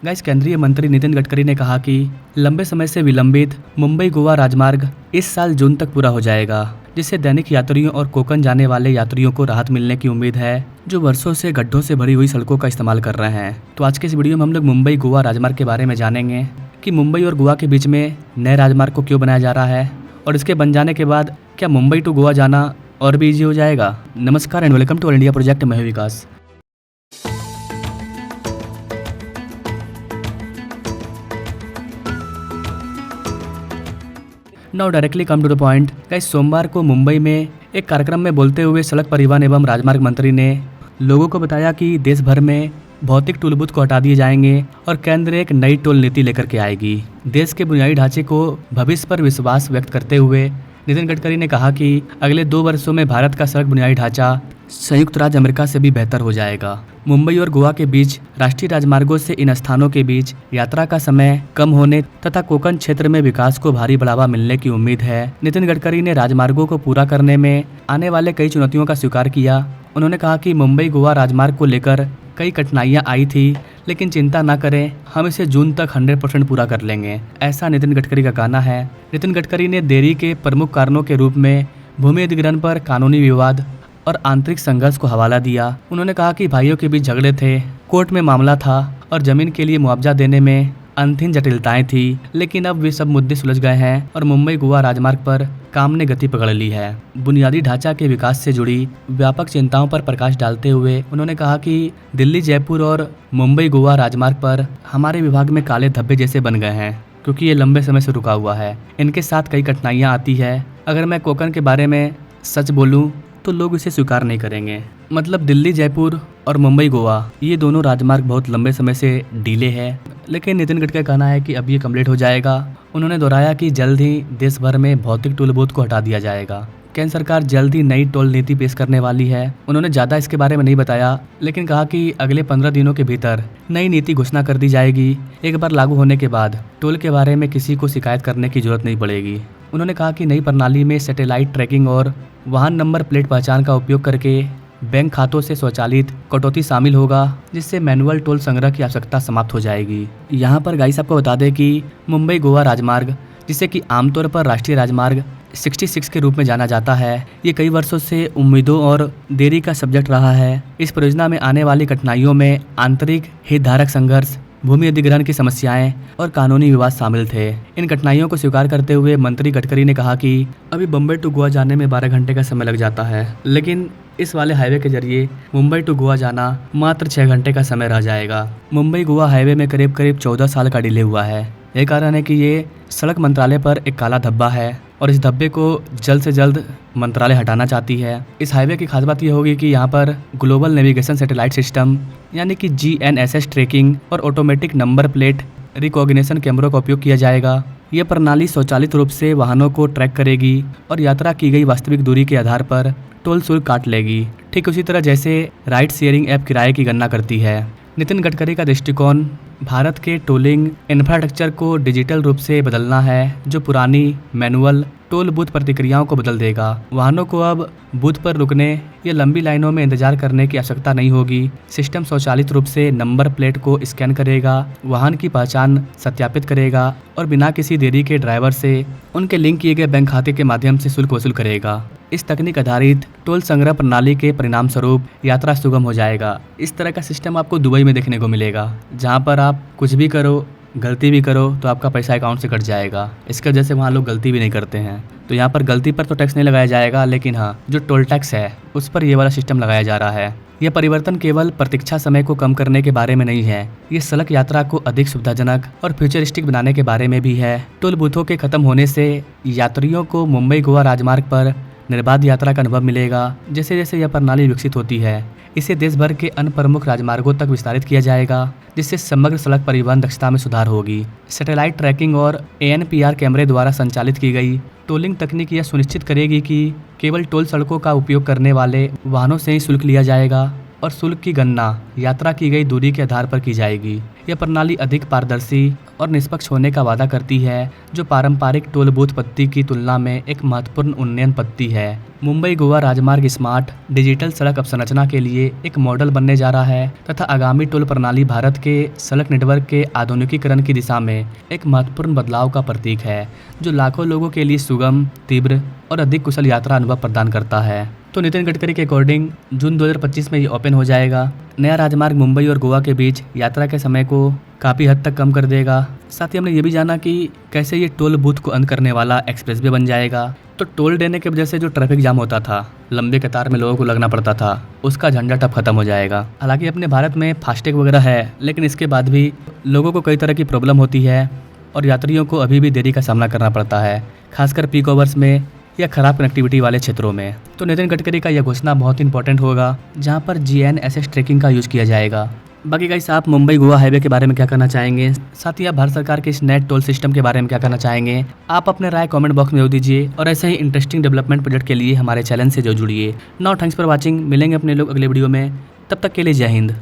Guys, केंद्रीय मंत्री नितिन गडकरी ने कहा कि लंबे समय से विलंबित मुंबई गोवा राजमार्ग इस साल जून तक पूरा हो जाएगा, जिससे दैनिक यात्रियों और कोंकण जाने वाले यात्रियों को राहत मिलने की उम्मीद है, जो वर्षों से गड्ढों से भरी हुई सड़कों का इस्तेमाल कर रहे हैं। तो आज के इस वीडियो में हम लोग मुंबई गोवा राजमार्ग के बारे में जानेंगे कि मुंबई और गोवा के बीच में नए राजमार्ग को क्यों बनाया जा रहा है और इसके बन जाने के बाद क्या मुंबई टू गोवा जाना और भी ईजी हो जाएगा। नमस्कार and welcome to all India project, मैं हूं Vikas. Now directly come to the point. Guys, सोमवार को मुंबई में एक कार्यक्रम में बोलते हुए सड़क परिवहन एवं राजमार्ग मंत्री ने लोगों को बताया कि देश भर में भौतिक टोल बूथ को हटा दिए जाएंगे और केंद्र एक नई टोल नीति लेकर के आएगी। देश के बुनियादी ढांचे को भविष्य पर विश्वास व्यक्त करते हुए नितिन गडकरी ने कहा कि अगले 2 वर्षों में भारत का सड़क बुनियादी ढांचा संयुक्त राज्य अमेरिका से भी बेहतर हो जाएगा। मुंबई और गोवा के बीच राष्ट्रीय राजमार्गों से इन स्थानों के बीच यात्रा का समय कम होने तथा कोंकण क्षेत्र में विकास को भारी बढ़ावा मिलने की उम्मीद है। नितिन गडकरी ने राजमार्गों को पूरा करने में आने वाले कई चुनौतियों का स्वीकार किया। उन्होंने कहा कि मुंबई गोवा राजमार्ग को लेकर कई कठिनाइयां आई थी, लेकिन चिंता न करें, हम इसे जून तक 100% पूरा कर लेंगे, ऐसा नितिन गडकरी का कहना है। नितिन गडकरी ने देरी के प्रमुख कारणों के रूप में भूमि अधिग्रहण पर कानूनी विवाद और आंतरिक संघर्ष को हवाला दिया। उन्होंने कहा कि भाइयों के बीच झगड़े थे, कोर्ट में मामला था और जमीन के लिए मुआवजा देने में अंतिम जटिलताएं थी, लेकिन अब वे सब मुद्दे सुलझ गए हैं और मुंबई गोवा राजमार्ग पर काम ने गति पकड़ ली है। बुनियादी ढांचा के विकास से जुड़ी व्यापक चिंताओं पर प्रकाश डालते हुए उन्होंने कहा कि दिल्ली जयपुर और मुंबई गोवा राजमार्ग पर हमारे विभाग में काले धब्बे जैसे बन गए हैं, क्योंकि ये लंबे समय से रुका हुआ है। इनके साथ कई कठिनाइयाँ आती है। अगर मैं कोंकण के बारे में सच बोलूँ तो लोग इसे स्वीकार नहीं करेंगे। मतलब दिल्ली जयपुर और मुंबई गोवा ये दोनों राजमार्ग बहुत लंबे समय से डीले है, लेकिन नितिन गडकरी का कहना है कि अब ये कंप्लीट हो जाएगा। उन्होंने दोहराया कि जल्द ही देश भर में भौतिक टोल बूथ को हटा दिया जाएगा। केंद्र सरकार जल्द ही नई टोल नीति पेश करने वाली है। उन्होंने ज़्यादा इसके बारे में नहीं बताया, लेकिन कहा कि अगले 15 दिनों के भीतर नई नीति घोषणा कर दी जाएगी। एक बार लागू होने के बाद टोल के बारे में किसी को शिकायत करने की जरूरत नहीं पड़ेगी। उन्होंने कहा कि नई प्रणाली में सैटेलाइट ट्रैकिंग और वाहन नंबर प्लेट पहचान का उपयोग करके बैंक खातों से स्वचालित कटौती शामिल होगा, जिससे मैनुअल टोल संग्रह की आवश्यकता समाप्त हो जाएगी। यहाँ पर गाइस आपको बता दें कि मुंबई गोवा राजमार्ग, जिसे कि आमतौर पर राष्ट्रीय राजमार्ग 66 के रूप में जाना जाता है, ये कई वर्षों से उम्मीदों और देरी का सब्जेक्ट रहा है। इस परियोजना में आने वाली कठिनाइयों में आंतरिक हितधारक संघर्ष, भूमि अधिग्रहण की समस्याएं और कानूनी विवाद शामिल थे। इन कठिनाइयों को स्वीकार करते हुए मंत्री गडकरी ने कहा कि अभी मुंबई टू गोवा जाने में 12 घंटे का समय लग जाता है, लेकिन इस वाले हाईवे के जरिए मुंबई टू गोवा जाना मात्र 6 घंटे का समय रह जाएगा। मुंबई गोवा हाईवे में करीब 14 साल का डिले हुआ है। यही कारण है कि ये सड़क मंत्रालय पर एक काला धब्बा है और इस धब्बे को जल्द से जल्द मंत्रालय हटाना चाहती है। इस हाईवे की खास बात यह होगी कि यहाँ पर ग्लोबल नेविगेशन सैटेलाइट सिस्टम यानी कि GNSS ट्रैकिंग और ऑटोमेटिक नंबर प्लेट रिकॉग्निशन कैमरों का उपयोग किया जाएगा। यह प्रणाली स्वचालित रूप से वाहनों को ट्रैक करेगी और यात्रा की गई वास्तविक दूरी के आधार पर टोल शुल्क काट लेगी, ठीक उसी तरह जैसे राइड शेयरिंग ऐप किराए की गणना करती है। नितिन गडकरी का दृष्टिकोण भारत के टोलिंग इंफ्रास्ट्रक्चर को डिजिटल रूप से बदलना है, जो पुरानी मैनुअल टोल बूथ प्रतिक्रियाओं को बदल देगा। वाहनों को अब बूथ पर रुकने या लंबी लाइनों में इंतजार करने की आवश्यकता नहीं होगी। सिस्टम स्वचालित रूप से नंबर प्लेट को स्कैन करेगा, वाहन की पहचान सत्यापित करेगा और बिना किसी देरी के ड्राइवर से उनके लिंक किए गए बैंक खाते के माध्यम से शुल्क वसूल करेगा। इस तकनीक आधारित टोल संग्रह प्रणाली के परिणाम स्वरूप यात्रा सुगम हो जाएगा। इस तरह का सिस्टम आपको दुबई में देखने को मिलेगा, जहाँ पर आप कुछ भी करो, गलती भी करो तो आपका पैसा अकाउंट से कट जाएगा। इसके वजह से वहाँ लोग गलती भी नहीं करते हैं। तो यहाँ पर गलती पर तो टैक्स नहीं लगाया जाएगा, लेकिन हाँ, जो टोल टैक्स है उस पर ये वाला सिस्टम लगाया जा रहा है। यह परिवर्तन केवल प्रतीक्षा समय को कम करने के बारे में नहीं है, ये सड़क यात्रा को अधिक सुविधाजनक और फ्यूचरिस्टिक बनाने के बारे में भी है। टोल बूथों के खत्म होने से यात्रियों को मुंबई गोवा राजमार्ग पर निर्बाध यात्रा का अनुभव मिलेगा। जैसे जैसे यह प्रणाली विकसित होती है, इसे देश भर के अन्य प्रमुख राजमार्गों तक विस्तारित किया जाएगा, जिससे समग्र सड़क परिवहन दक्षता में सुधार होगी। सैटेलाइट ट्रैकिंग और ANPR कैमरे द्वारा संचालित की गई टोलिंग तकनीक यह सुनिश्चित करेगी कि केवल टोल सड़कों का उपयोग करने वाले वाहनों से ही शुल्क लिया जाएगा और शुल्क की गणना यात्रा की गई दूरी के आधार पर की जाएगी। यह प्रणाली अधिक पारदर्शी और निष्पक्ष होने का वादा करती है, जो पारंपरिक टोल बूथ पद्धति की तुलना में एक महत्वपूर्ण उन्नयन पद्धति है। मुंबई गोवा राजमार्ग स्मार्ट डिजिटल सड़क अवसंरचना के लिए एक मॉडल बनने जा रहा है तथा आगामी टोल प्रणाली भारत के सड़क नेटवर्क के आधुनिकीकरण की दिशा में एक महत्वपूर्ण बदलाव का प्रतीक है, जो लाखों लोगों के लिए सुगम, तीव्र और अधिक कुशल यात्रा अनुभव प्रदान करता है। तो नितिन गडकरी के अकॉर्डिंग जून 2025 में ये ओपन हो जाएगा। नया राजमार्ग मुंबई और गोवा के बीच यात्रा के समय को काफ़ी हद तक कम कर देगा। साथ ही हमने ये भी जाना कि कैसे ये टोल बूथ को अंत करने वाला एक्सप्रेस भी बन जाएगा। तो टोल देने की वजह से जो ट्रैफिक जाम होता था, लंबे कतार में लोगों को लगना पड़ता था, उसका झंझट अब खत्म हो जाएगा। हालांकि अपने भारत में फास्टैग वगैरह है, लेकिन इसके बाद भी लोगों को कई तरह की प्रॉब्लम होती है और यात्रियों को अभी भी देरी का सामना करना पड़ता है, खासकर पीक आवर्स में या खराब कनेक्टिविटी वाले क्षेत्रों में। तो नितिन गडकरी का यह घोषणा बहुत इंपॉर्टेंट होगा, जहां पर GNSS ट्रैकिंग का यूज किया जाएगा। बाकी गाइस, आप मुंबई गोवा हाईवे के बारे में क्या कहना चाहेंगे? साथ ही आप भारत सरकार के इस नए टोल सिस्टम के बारे में क्या कहना चाहेंगे? आप अपने राय कमेंट बॉक्स में दे दीजिए और ऐसे ही इंटरेस्टिंग डेवलपमेंट प्रोजेक्ट के लिए हमारे चैनल से जो जुड़िए। Now thanks for watching. मिलेंगे अपने लोग अगले वीडियो में, तब तक के लिए जय हिंद।